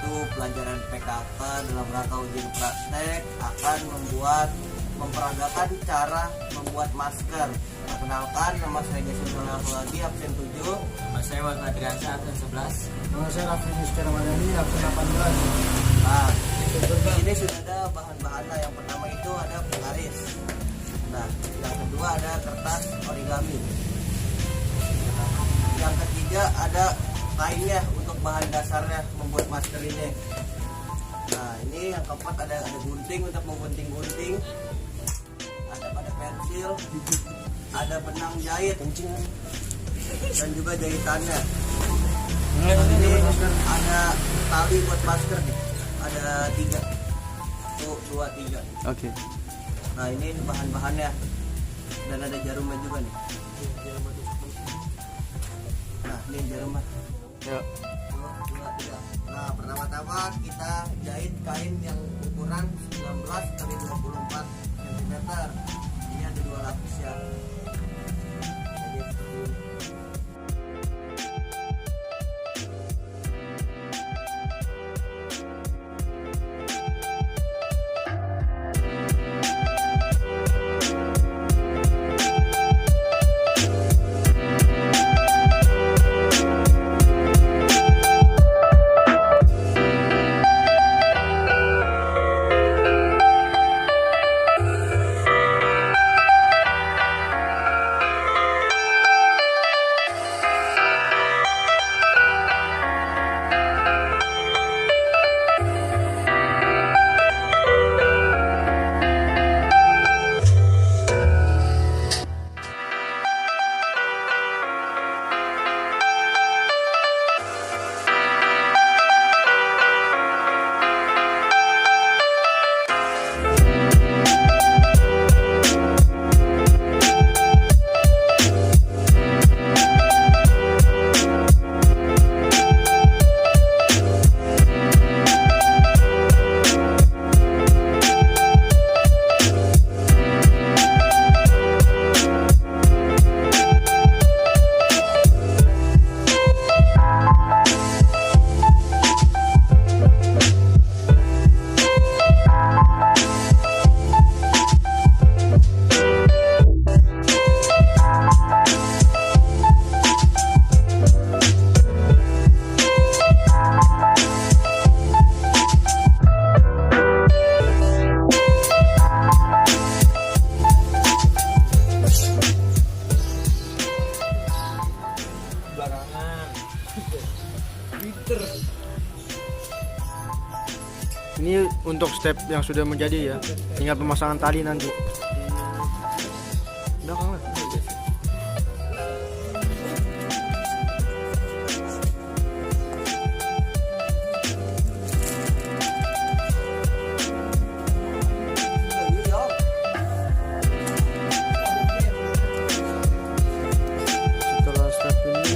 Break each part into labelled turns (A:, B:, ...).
A: yaitu pelajaran PKK dalam rangka ujian praktek akan memperagakan cara membuat masker. Perkenalkan, nama saya Gasim Saleh A absen 7.
B: Nama saya Muhamad Fadriansyah absen 11.
C: Nama saya Rafly Rizki R absen 18.
A: Nah, di sini sudah ada bahan-bahannya. Yang pertama itu ada penggaris. Nah, yang kedua ada kertas origami. Yang ketiga ada kainnya untuk bahan dasarnya membuat masker ini. Nah, ini yang keempat ada gunting untuk menggunting-gunting. Ada pensil, ada benang jahit, dan juga jahitannya. Ini ada tali buat masker nih. Ada 3. 1, 2, 3.
C: Oke.
A: Nah, ini bahan-bahannya. Dan ada jarumnya juga nih. Nah, ini jarumnya.
C: Ya.
A: 1, 2, 3. Nah, pertama-tama kita jahit kain yang ukuran 19 kali 24 cm. Ini ada 2 lapis ya. Jadi seperti ini.
C: Ini untuk step yang sudah menjadi ya, tinggal pemasangan tali nanti. Belakang lah. Setelah step ini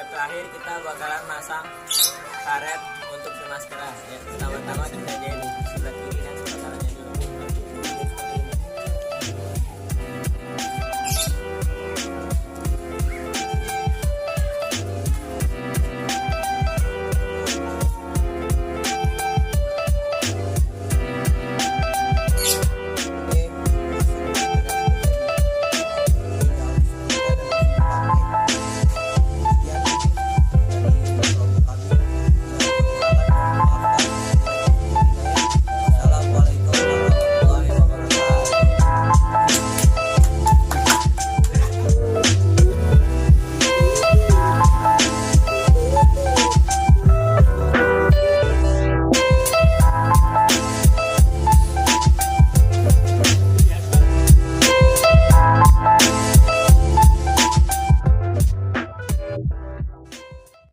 B: terakhir kita bakalan masang karet untuk si maskernya. Ya, pertama-tama kita jahit sebelah kiri dan